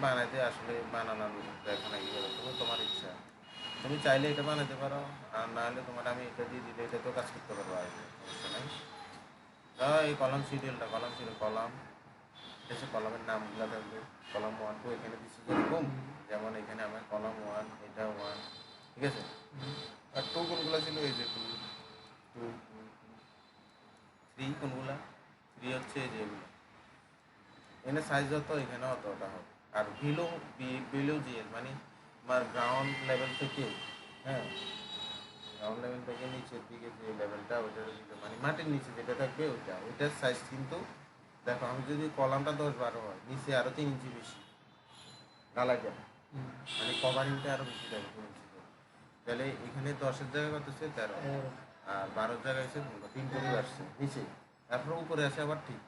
বানাইতে আসলে বানানোর দেখা নাই কীভাবে, তুমি তোমার ইচ্ছা, তুমি চাইলে এটা বানাতে পারো, আর না হলে তোমার আমি এটা দিয়ে দিলে এটা তো কাজ করতে পারবো, আর সমস্যা নাই। এই কলাম শিডিউলটা, কলাম শিডিউল, কলাম এসে কলামের নামগুলো থাকবে, কলাম 1 2 এখানে দিচ্ছি যেরকম, যেমন এখানে আমার কলাম 1, এটা 1, ঠিক আছে। আর 2 কোনগুলো ছিল, এই যে 2 2 3 কোনগুলা, 3 হচ্ছে এই যে এগুলো, এখানে সাইজ যত এখানে অতটা হবে। আর বিলো জিএল মানে আমার গ্রাউন্ড লেভেল থেকে, হ্যাঁ গ্রাউন্ড লেভেল থেকে নিচের দিকে যে লেভেলটা, ওইটার মানে মাটির নিচে যেটা থাকবে ওইটার সাইজ কিন্তু দেখো, আমি যদি কলামটা 10 12 হয়, নিচে আরও 3 ইঞ্চি বেশি গালা যাবে, মানে কভারিংটা আরও বেশি যাবে 3 ইঞ্চি করে। তাহলে এখানে 10-এর জায়গায় কত হচ্ছে 13, আর 12-এর জায়গায় হচ্ছে 3 করে আসছে নিচে, তারপর উপরে আসে আবার ঠিক,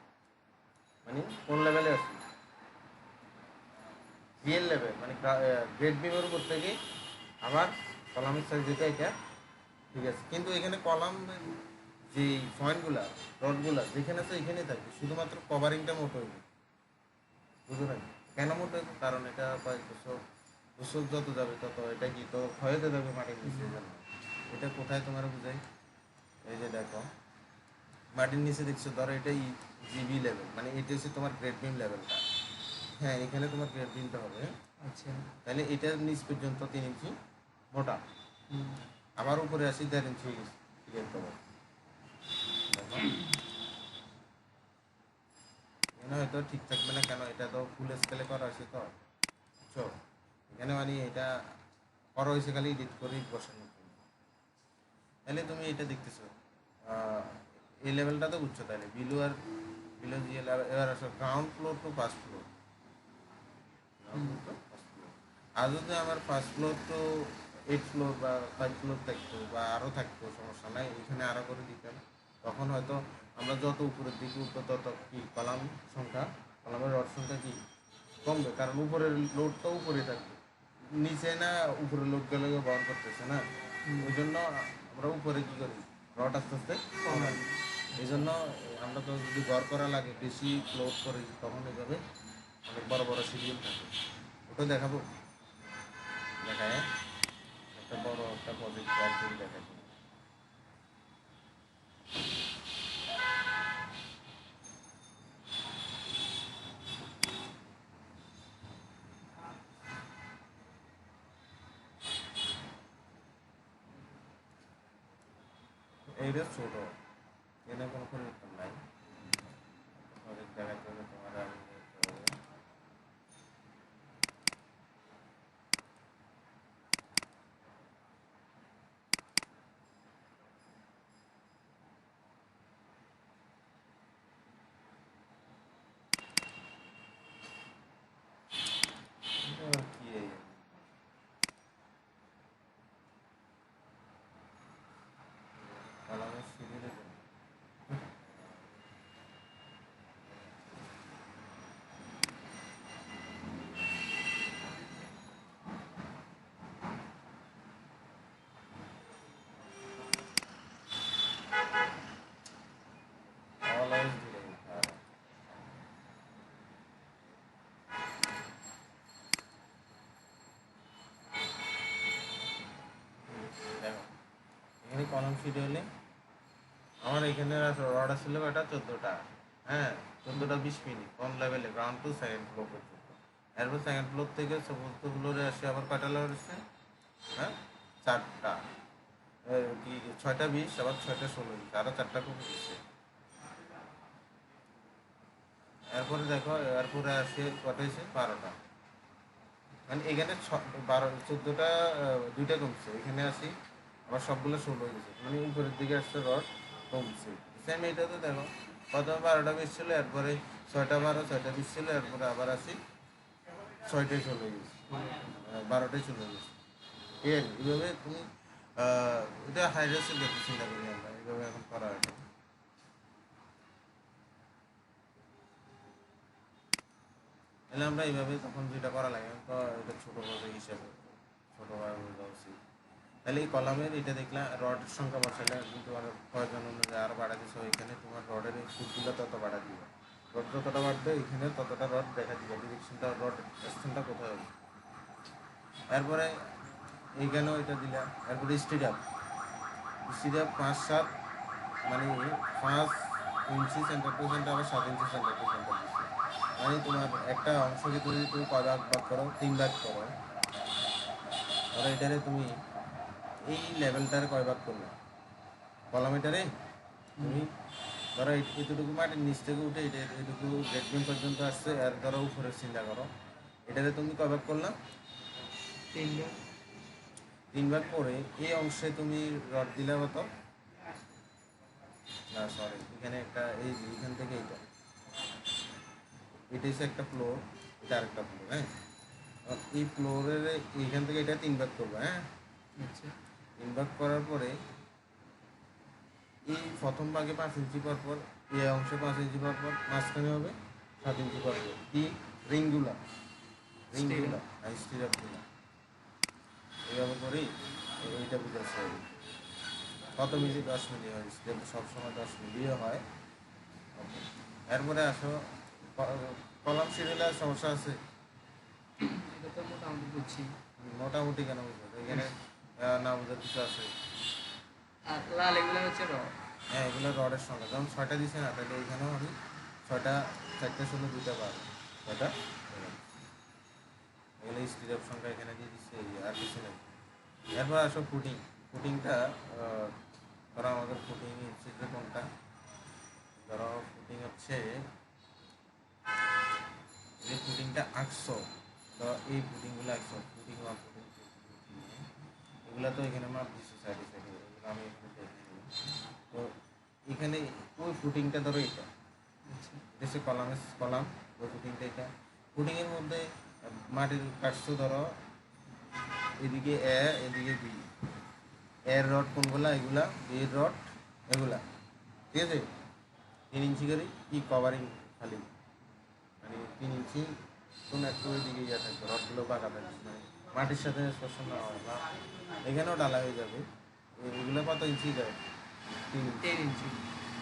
মানে কোন লেভেলে আসছে জিএল লেভেল, মানে গ্রেড বিমের উপর থেকে আবার কলামের সাইজ যেটা এটা ঠিক আছে। কিন্তু এখানে কলাম যে পয়েন্টগুলা রডগুলা যেখানে আছে এখানেই থাকবে, শুধুমাত্র কভারিংটা মোটো হইবে, বুঝলেন কেন মোটো হইবে? কারণ এটা কয়েক বছর বছর যত যাবে তত এটা কি তো ক্ষয়তে যাবে মাটির নিচে জন্য। এটা কোথায় তোমার বুঝাই, এই যে দেখো মাটির নিচে দেখছো, ধরো এটা জিবি লেভেল, মানে এটা হচ্ছে তোমার গ্রেড বিম লেভেলটা, হ্যাঁ এখানে তোমার গ্রেড বিমটা হবে। আচ্ছা, তাহলে এটার নিচ পর্যন্ত 3 ইঞ্চি মোটা, আবার উপরে আসি 1.5 ইঞ্চি গ্রেড কভার। এখানে হয়তো ঠিক থাকবে না, কেন এটা তো ফুল স্কেলে করা আছে তো, বুঝছো এখানে মানে এটা করা হয়েছে খালি এডিট করেই বসানোর জন্য। তাহলে তুমি এটা দেখতেছো এই লেভেলটা তো বুঝছো, তাহলে বিলো জিএল। এবার আসো ground floor to first floor, আর যদি আমার ফার্স্ট ফ্লোর টু 8 ফ্লোর বা 5 ফ্লোর থাকতো বা আরও থাকতো, সমস্যা নাই, এখানে আরও করে দিতাম, তখন হয়তো আমরা যত উপরের দিকে উঠবো তত কি কলাম সংখ্যা, কলামের রড সংখ্যা কি কমবে, কারণ উপরের লোড তো উপরে থাকবে, নিচে না উপরের লোডগুলো বহন করতেছে না, ওই জন্য আমরা উপরে কী করি রড আস্তে আস্তে কমাই। এই জন্য আমরা তো যদি ঘর করা লাগে বেশি লোড করি, তখন এইভাবে অনেক বড় বড় শিডিউল থাকে, ওটা দেখাবো, দেখায় একটা বড় একটা প্রজেক্ট করে দেখাই। এইটা ছোট, এনে কোনো পরিবর্তন নাই, প্রজেক্ট দেখাইতে হলে তোমার আমি দেখতে হবে। আর কি এই কলামের শিডিউলের জন্য অলওয়েজ ধীরে উঠতে হবে। দেখো এখানে কলাম শিডিউলে আমার এখানে রড আসছিল কয়টা 14টা, হ্যাঁ 14টা 20 মিনিট কোন লেভেলে, গ্রাউন্ড টু সেকেন্ড ফ্লোর পর্যন্ত। এরপর সেকেন্ড ফ্লোর থেকে চতুর্থ ফ্লোরে আসে আবার কয়টা লেভেল আছে, হ্যাঁ 4টা, কি 6টা 20, আবার 6টা 16, আরও 4টা খুব দিচ্ছে। এরপরে দেখো এরপরে আসে কটা হয়েছে 12টা, মানে এখানে 14টা 2টা কমছে, এখানে আসি আবার সবগুলো 16 হয়ে গেছে, মানে উপরের দিকে আসছে রড কমছে। সেম এইটাতে দেখো প্রথমে 12টা 20 ছিল, এরপরে 6টা 12 6টা 20 ছিল, এরপরে আবার আসি 6টায় চলে গেছে, 12টায় চলে গেছে। ঠিক আছে, এইভাবে তুমি এটা হাইড্রোসিল করতে চিন্তা করি আমরা, এইভাবে এখন করা হয় না। তাহলে আমরা এইভাবে তখন যেটা করা লাগে তো এটা ছোটো প্রজেক্ট হিসাবে ছোটোভাবে বোঝা উচিত। তাহলে এই কলামের এটা দেখলাম রডের সংখ্যা বসালে কিন্তু আর প্রয়োজন অনুযায়ী আরও বাড়া দিচ্ছে, এখানে তোমার রডের এই ফুটগুলো তত বাড়া দিবে, রড যতটা বাড়বে এখানে ততটা রড দেখা দিবে, ডিরেকশনটা রড স্থানটা কোথায় হবে। এরপরে এইখানেও এটা দিলাম। এরপরে স্টিরাপ 5-7 মানে 5 ইঞ্চি সেন্টার টু সেন্টার, আবার 7 ইঞ্চি সেন্টার টু সেন্টার দিচ্ছে। মানে তোমার একটা অংশকে যদি তুমি কয় ভাগ করো, 3 ভাগ করো, ধরো এটারে তুমি এই লেভেলটার কয় ভাগ করলে কলামিটারে তুমি ধরো এতটুকু মাটির নিচ থেকে উঠে এটা এটুকু গ্রেড পর্যন্ত আসছে, আর ধরো উপরে চিন্তা করো, এটারে তুমি কয় ভাগ করলাম, 3 ভাগ করে এই অংশে তুমি রড দিলে কত, না সরি এখানে একটা এই যে এখান থেকে এটা হচ্ছে একটা ফ্লোর, এটা আরেকটা ফ্লোর। হ্যাঁ, এই ফ্লোরের এইখান থেকে এটা 3 ভাগ করবে। হ্যাঁ, 3 ভাগ করার পরে এই প্রথম ভাগে 5 ইঞ্চি পর পর, এই অংশে 5 ইঞ্চি পর পর, মাঝখানে হবে 7 ইঞ্চি পর পর। কি রিংগুলা আর স্টিরাপগুলা এইভাবে করেই এইটা বুঝাচ্ছে। কত মিলি, 10 মিলি হয়, স্টিরাপ সবসময় 10 মিলিও হয়। এরপরে আসো কলাম সিরিয়ালের সমস্যা আছে, এটা তো মোটামুটি বুঝছি। মোটামুটি কেন বুঝবো, এখানে না বোঝার কিছু আছে। আর লাল এগুলো হচ্ছে রড। হ্যাঁ, এগুলো রডের সংখ্যা, যেমন 6টা দিচ্ছে না, তাহলে এখানেও আমি 6টা, 4টে 16, 2টা 12, 6টা। এগুলো স্টিরাপ সংখ্যা এখানে দিয়ে দিচ্ছে, আর কিছু নেই। এরপর আসো ফুটিংটা ধরো আমাদের ফুটিং হচ্ছে যে কোনটা, ধরো ফুটিং হচ্ছে যে ফুটিংটা আঁকছো, তো এই ফুটিংগুলো আঁকছো, ফুটিং 1, ফুটিং 2, ফুটিং 3, এগুলো তো এখানে মাপ দিচ্ছে সাইডে সাইডে, এগুলো আমি এখানে দেখে নিই। তো এখানে ওই ফুটিংটা ধরো এটা হচ্ছে কলাম, ওই ফুটিংটা এটা। ফুটিংয়ের মধ্যে মাটির কাটছো ধরো এদিকে এ, এদিকে বি, এর রড কোনগুলা, এগুলা, বির রড এগুলা, ঠিক আছে। 3 ইঞ্চি করে কি কভারিং খালি, মানে 3 ইঞ্চি কোন একটু ওইদিকে ইয়ে থাকবে, রডগুলো বাঁকা থাকবে, মানে মাটির সাথে স্পর্শ না হয়, বা এখানেও ডালা হয়ে যাবে। এগুলো কত ইঞ্চি যায়, 3 ইঞ্চি।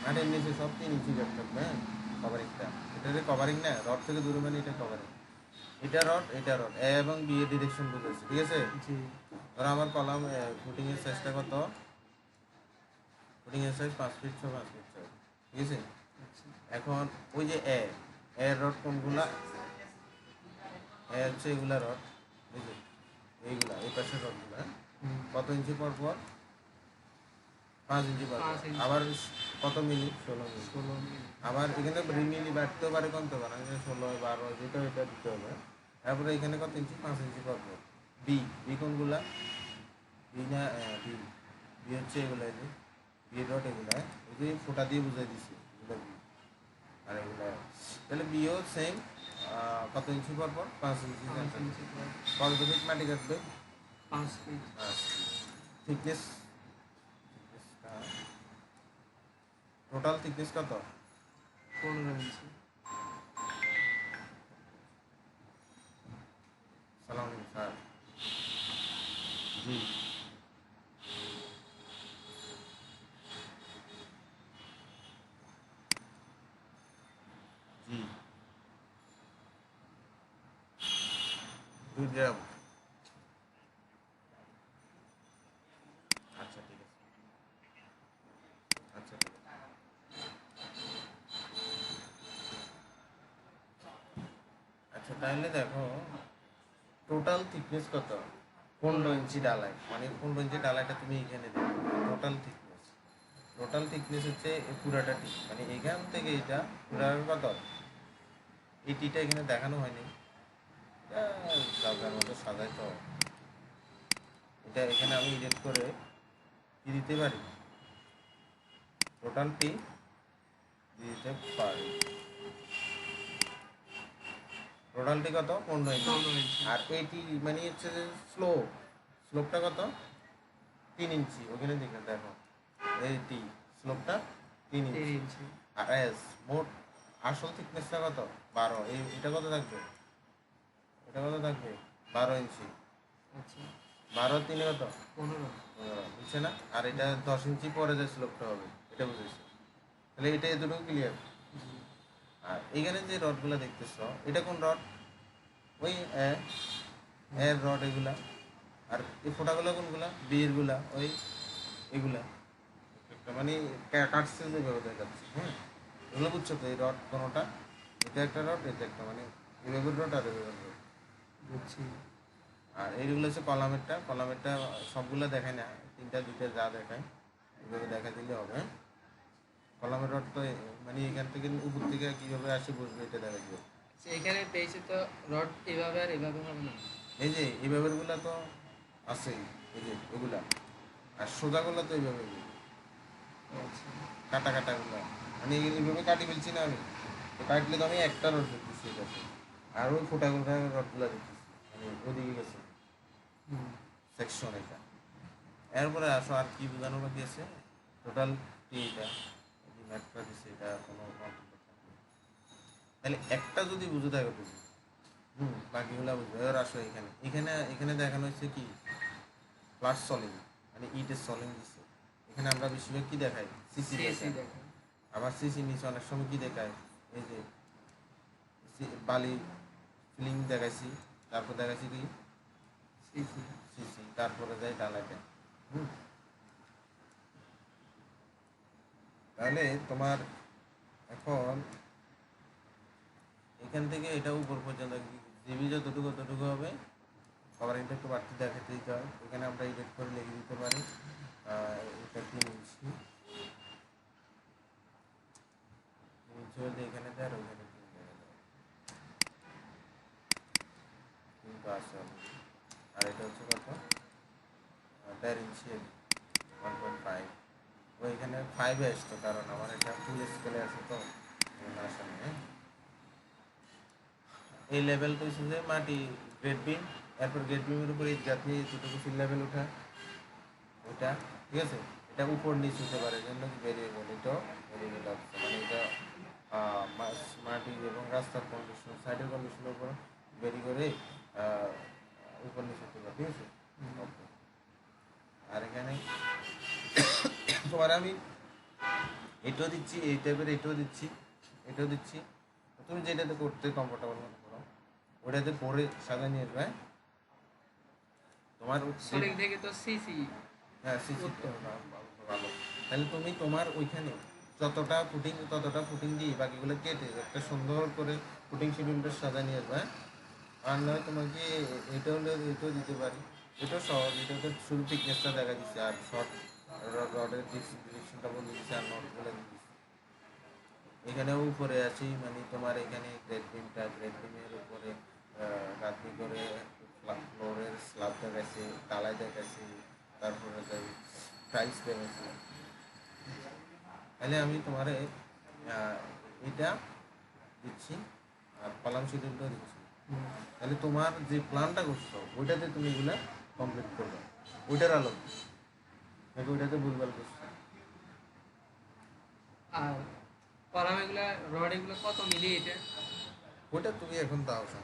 মাটির নিচে সব 3 ইঞ্চি গ্যাপ থাকবে। হ্যাঁ, কভারিংটা এটা কভারিং না, রড থেকে দূরে মানে এটা কভারিং। এটা রড এ এবং বি এর ডিরেকশন বুঝেছি, ঠিক আছে। ধরো আমার কলাম ফুটিংয়ের সাইজটা কত, ফুটিংয়ের সাইজ 5 ফিট 6, 5 ফিট 6, ঠিক আছে। এখন ওই যে এর রড কোনগুলা, এ হচ্ছে এগুলা রড, বুঝলি, এইগুলা এই পাশের রডগুলা কত ইঞ্চি পর পর, 5 ইঞ্চি পর পর। আবার কত মিলি, 16 মিলি। আবার এখানে মিলি বাড়তেও পারে, কমতে পারে, 16, 12, যেটা এটা দিতে হবে। তারপরে এখানে কত ইঞ্চি, 5 ইঞ্চি পর পর। বি কোনগুলা, বি না বি, বি হচ্ছে এগুলা, যে বি রড এগুলা, ওই যে ফোঁটা দিয়ে বুঝাই দিছি, এগুলো বি। আর এগুলা তাহলে বিও সেম, কত ইঞ্চি পর পর, 5 ইঞ্চি। কত ফিট মাটি কাটবে, 5 ফিট। থিকনেস, টোটাল থিকনেস কত, 15 ইঞ্চি। সালাম স্যার, জি জি বুঝলাম। আচ্ছা ঠিক আছে, আচ্ছা ঠিক আছে। আচ্ছা তাহলে দেখো টোটাল থিকনেস কত, 15 ইঞ্চি ডালাই, মানে 15 ইঞ্চি ডালাইটা তুমি এখানে দেখো, টোটাল থিকনেস হচ্ছে এই পুরাটা টি, মানে এখান থেকে এটা পুরার কত, এই টিটা এখানে দেখানো হয়নি, সাজার মতো সাজাই তো, এটা এখানে আমি এডিট করে কি দিতে পারি, টোটাল টি দিতে পারি। টোটালটি কত, 15 ইঞ্চি। আর এইটি মানে হচ্ছে যে স্লোপটা কত, 3 ইঞ্চি, ওখানে দেখে দেখো এই টি স্লোপটা 3 ইঞ্চি। আর এস মোট আসল থিকনেসটা কত, 12, এটা কত থাকবে, এটা কত থাকবে, 12 ইঞ্চি। 12 3 কত, 15 বুঝছে না। আর এটা 10 ইঞ্চি পরে যে স্লোপটা হবে, এটা বুঝেছি। তাহলে এটা এতটুকু ক্লিয়ার। আর এখানে যে রডগুলো দেখতেছ এটা কোন রড? ওই এ এর রড এগুলা। আর এই ফোটাগুলো কোনগুলা? বিয়ের গুলা, ওই এগুলা একটা মানে কাটছে যেভাবে দেখা যাচ্ছে। হ্যাঁ, এগুলো বুঝছো তো? এই রড কোনোটা, এটা একটা রড, এটা একটা, মানে এভাবে রড আর এভাবে রড। বুঝছি। আর এইগুলো হচ্ছে কলামেরটা সবগুলো দেখায় না, তিনটা দুইটা যা দেখায় এভাবে দেখা দিলে হবে। কলামের রড তো মানে এখান থেকে উপর থেকে কীভাবে আসে বুঝবে, এটা দেখা দিবে। আচ্ছা, এখানে পেয়েছে তো রড এভাবে আর এভাবে হবে না। এই যে এইভাবে গুলা তো আছেই, এই যে এগুলা, আর সোজাগুলো তো এইভাবে আচ্ছা। কাটা কাটাগুলো, মানে এইভাবে কাটি ফেলছি না আমি, তো কাটলে তো আমি একটা রড দেখতেছি এই পাশে, আর ওই ফোটাগুলো রডগুলো দেখতেছি, মানে ওদিকে গেছে হুম। সেকশন এটা। এরপরে আসো আর কি বোঝানো বাকি আছে। টোটাল এইটা ম্যাথটা দিচ্ছে, এটা কোনো কন্ট্রোল থাকবে। তাহলে একটা যদি বুঝে থাকে তুমি, বাকিগুলো বুঝবে। এবার আসো এখানে এখানে এখানে দেখানো হচ্ছে কি ফ্লাট সলিং, মানে ইটের সলিং দিচ্ছে। এখানে আমরা বেশিরভাগ কি দেখাই? সিসি সিএসি দেখাই। দেখো। আবার সিসি নিচে অনেক সময় কি দেখায়? এই যে বালি ফিলিং দেখাইছি, তারপর দেখাইছি কি সিসি। সিসি, তারপরে যায় ডালাইটা। হুম, তাহলে তোমার এখন এখান থেকে এটা উপর পর্যন্ত জিবি যতটুকু ততটুকু হবে। কভারিংটা একটু বাড়তি দেখাতে দিতে হয়, এখানে আমরা এডিট করে লিখে দিতে পারি। এটা 3 ইঞ্চি, বলতে এখানে দেয় আর ওইখানে 3 দেয়, কিন্তু আসে already। আর এটা হচ্ছে কত? 1.5 ইঞ্চি, 1.5। ওইখানে 5 আসতো, কারণ আমার এটা ফুল স্কেলে আছে তো আসে না। হ্যাঁ, এই লেভেলটা হচ্ছে যে মাটি গ্রেড বিম, এরপর গ্রেড বিমের উপরে এই জাতি যতটুকু ফিল লেভেল ওঠা ওইটা, ঠিক আছে। এটা উপর নিচ হতে পারে, জন্য কি ভেরিয়েবল, এটাও ভেরিয়েবল আছে, মানে এটা মাটি এবং রাস্তার কন্ডিশন, সাইডের কন্ডিশনের উপর ভেরি করে আহ, উপর নিচ হতে পারে, ঠিক আছে। ওকে, আর এখানে তোমার আমি এটাও দিচ্ছি, এই টাইপের এটাও দিচ্ছি, এটাও দিচ্ছি। তুমি যেটাতে করতে কমফোর্টেবল মনে করো ওটাতে পরে সাজা নিয়ে আসবে। তোমার সলিং থেকে তো সিসি। হ্যাঁ সিসি ভালো। তাহলে তুমি তোমার ওইখানে ততটা ফুটিং দিয়ে বাকিগুলো কেটে একটা সুন্দর করে ফুটিং শিডিউলটা সাজা নিয়ে আসবে। আর নয় তোমাকে এটা হলে এটাও দিতে পারি, এটাও সহজ, এটাতে শুধু থিকনেসটা দেখা দিচ্ছে আর শর্ট রডের ডিরেকশনটা বলে দিচ্ছে আর নটগুলো দিয়ে দিচ্ছে। এখানেও উপরে আছি, মানে তোমার এখানে গ্রেড বিমের উপরে রাত্রি করে ফ্লোরের স্ল্যাব দেখাচ্ছে, টালাই দেখাচ্ছে, তারপরে যাই প্রাইস দেখাচ্ছে। তাহলে আমি তোমারে এটা দিচ্ছি আর কলাম শিডিউলটা দিচ্ছি। তাহলে তোমার যে প্ল্যানটা করছো ওইটাতে তুমি এগুলা কমপ্লিট করবে, ওইটার আলো নাকি ওইটাতে ভুলভাল করছো। আর কলাম এগুলা রড এগুলো কত মিলি এটা? ওইটা তুমি এখন দাও সমস্যা